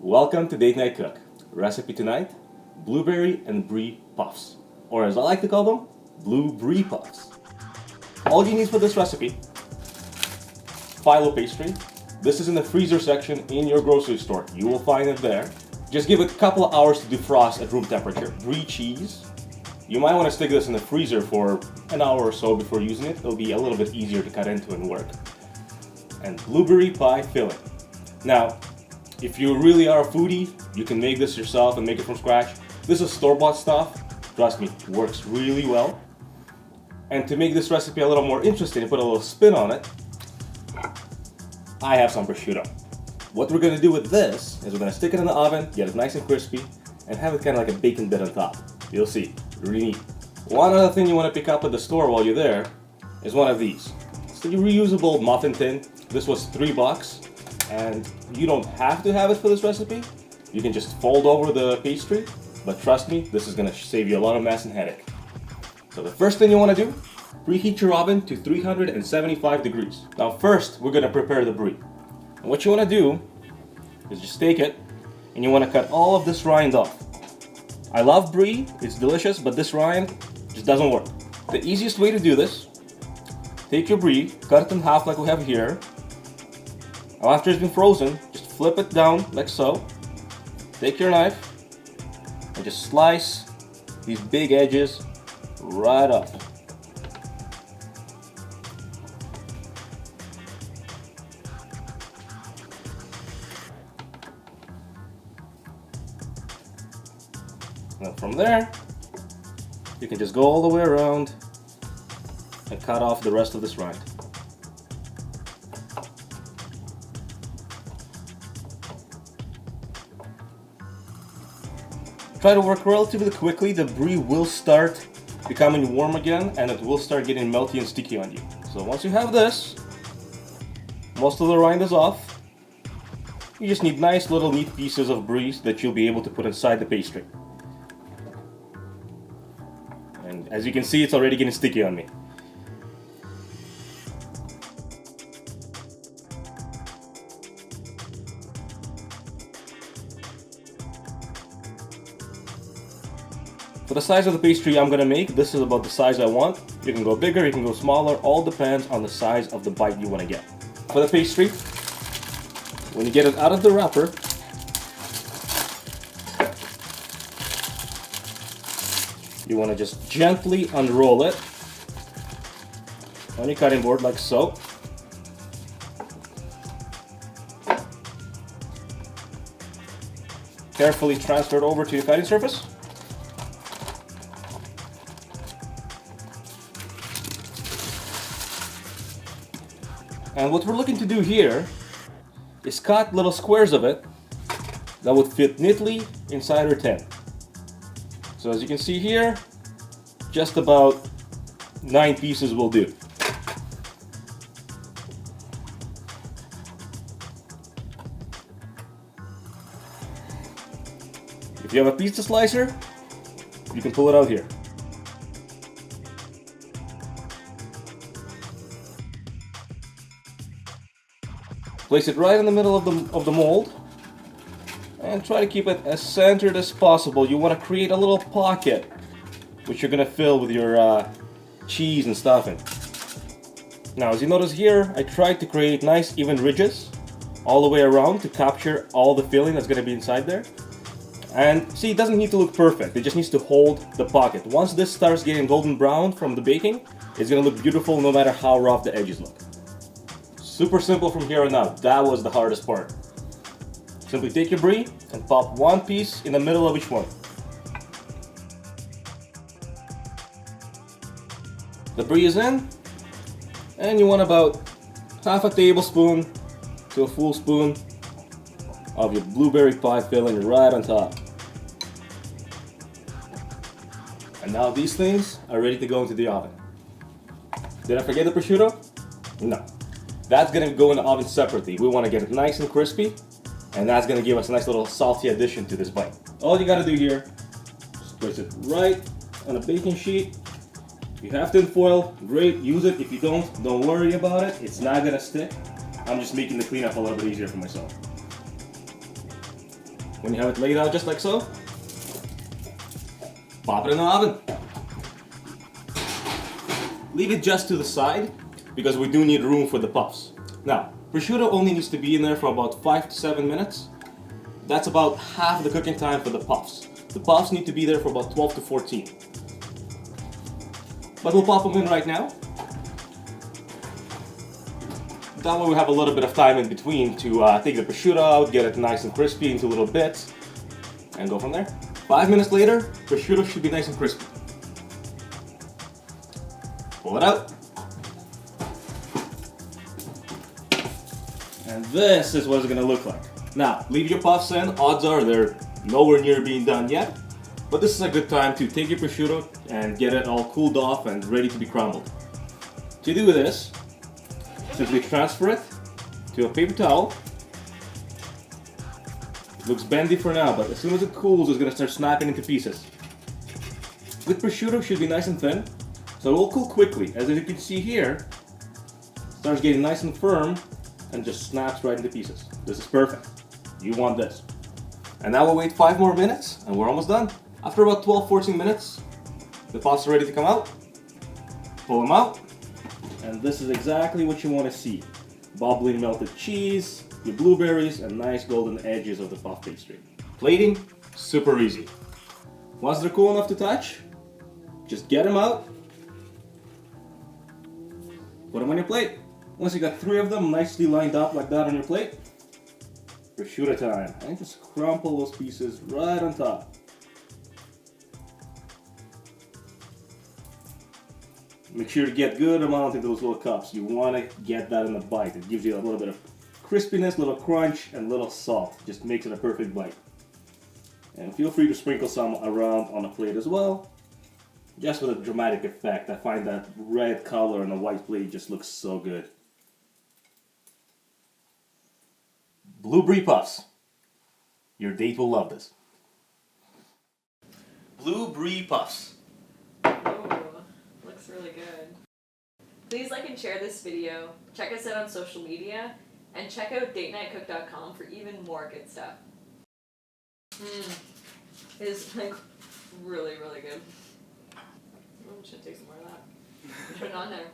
Welcome to Date Night Cook. Recipe tonight, blueberry and brie puffs. Or as I like to call them, Blue-Brie puffs. All you need for this recipe, phyllo pastry. This is in the freezer section in your grocery store. You will find it there. Just give it a couple of hours to defrost at room temperature. Brie cheese. You might want to stick this in the freezer for an hour or so before using it. It'll be a little bit easier to cut into and work. And blueberry pie filling. Now, if you really are a foodie, you can make this yourself and make it from scratch. This is store-bought stuff. Trust me, works really well. And to make this recipe a little more interesting and put a little spin on it, I have some prosciutto. What we're gonna do with this is we're gonna stick it in the oven, get it nice and crispy, and have it kind of like a bacon bit on top. You'll see, really neat. One other thing you want to pick up at the store while you're there is one of these. It's the reusable muffin tin. This was $3, and you don't have to have it for this recipe. You can just fold over the pastry, but trust me, this is gonna save you a lot of mess and headache. So the first thing you want to do, preheat your oven to 375 degrees. Now first, we're gonna prepare the brie. And what you want to do is just take it, and you want to cut all of this rind off. I love brie, it's delicious, but this rind just doesn't work. The easiest way to do this, take your brie, cut it in half like we have here. Now after it's been frozen, just flip it down like so. Take your knife and just slice these big edges right off. And from there, you can just go all the way around and cut off the rest of this rind. Try to work relatively quickly. The brie will start becoming warm again, and it will start getting melty and sticky on you. So once you have this, most of the rind is off. You just need nice little neat pieces of brie that you'll be able to put inside the pastry. And as you can see, it's already getting sticky on me. For the size of the pastry I'm gonna make, this is about the size I want. You can go bigger, you can go smaller, all depends on the size of the bite you want to get. For the pastry, when you get it out of the wrapper, you want to just gently unroll it on your cutting board like so. Carefully transfer it over to your cutting surface. And what we're looking to do here is cut little squares of it that would fit neatly inside our tin. So as you can see here, just about 9 pieces will do. If you have a pizza slicer, you can pull it out here. Place it right in the middle of the mold and try to keep it as centered as possible. You want to create a little pocket which you're going to fill with your cheese and stuffing. Now as you notice here, I tried to create nice even ridges all the way around to capture all the filling that's going to be inside there. And see, it doesn't need to look perfect, it just needs to hold the pocket. Once this starts getting golden brown from the baking, it's going to look beautiful no matter how rough the edges look. Super simple from here on out. That was the hardest part. Simply take your brie and pop one piece in the middle of each one. The brie is in, and you want about half a tablespoon to a full spoon of your blueberry pie filling right on top. And now these things are ready to go into the oven. Did I forget the prosciutto? No. That's going to go in the oven separately. We want to get it nice and crispy, and that's going to give us a nice little salty addition to this bite. All you got to do here, just place it right on a baking sheet. If you have tin foil, great, use it. If you don't worry about it. It's not going to stick. I'm just making the cleanup a little bit easier for myself. When you have it laid out just like so, pop it in the oven. Leave it just to the side because we do need room for the puffs. Now, prosciutto only needs to be in there for about 5 to 7 minutes. That's about half the cooking time for the puffs. The puffs need to be there for about 12 to 14. But we'll pop them in right now. That way we have a little bit of time in between to take the prosciutto out, get it nice and crispy into little bits, and go from there. 5 minutes later, prosciutto should be nice and crispy. Pull it out. And this is what it's gonna look like. Now, leave your puffs in. Odds are they're nowhere near being done yet. But this is a good time to take your prosciutto and get it all cooled off and ready to be crumbled. To do this, simply transfer it to a paper towel. It looks bendy for now, but as soon as it cools, it's gonna start snapping into pieces. Good prosciutto should be nice and thin, so it will cool quickly. As you can see here, it starts getting nice and firm and just snaps right into pieces. This is perfect. You want this. And now we'll wait 5 more minutes and we're almost done. After about 12-14 minutes, the puffs are ready to come out. Pull them out. And this is exactly what you want to see. Bubbling melted cheese, your blueberries, and nice golden edges of the puff pastry. Plating, super easy. Once they're cool enough to touch, just get them out. Put them on your plate. Once you got 3 of them nicely lined up like that on your plate, prosciutto time. And just crumple those pieces right on top. Make sure to get good amount into those little cups. You want to get that in the bite. It gives you a little bit of crispiness, little crunch, and little salt. Just makes it a perfect bite. And feel free to sprinkle some around on a plate as well. Just for the dramatic effect. I find that red color on a white plate just looks so good. Blue-Brie puffs. Your date will love this. Blue-Brie puffs. Looks really good. Please like and share this video, check us out on social media, and check out datenightcook.com for even more good stuff. It's like really, really good. Should take some more of that. Put it on there.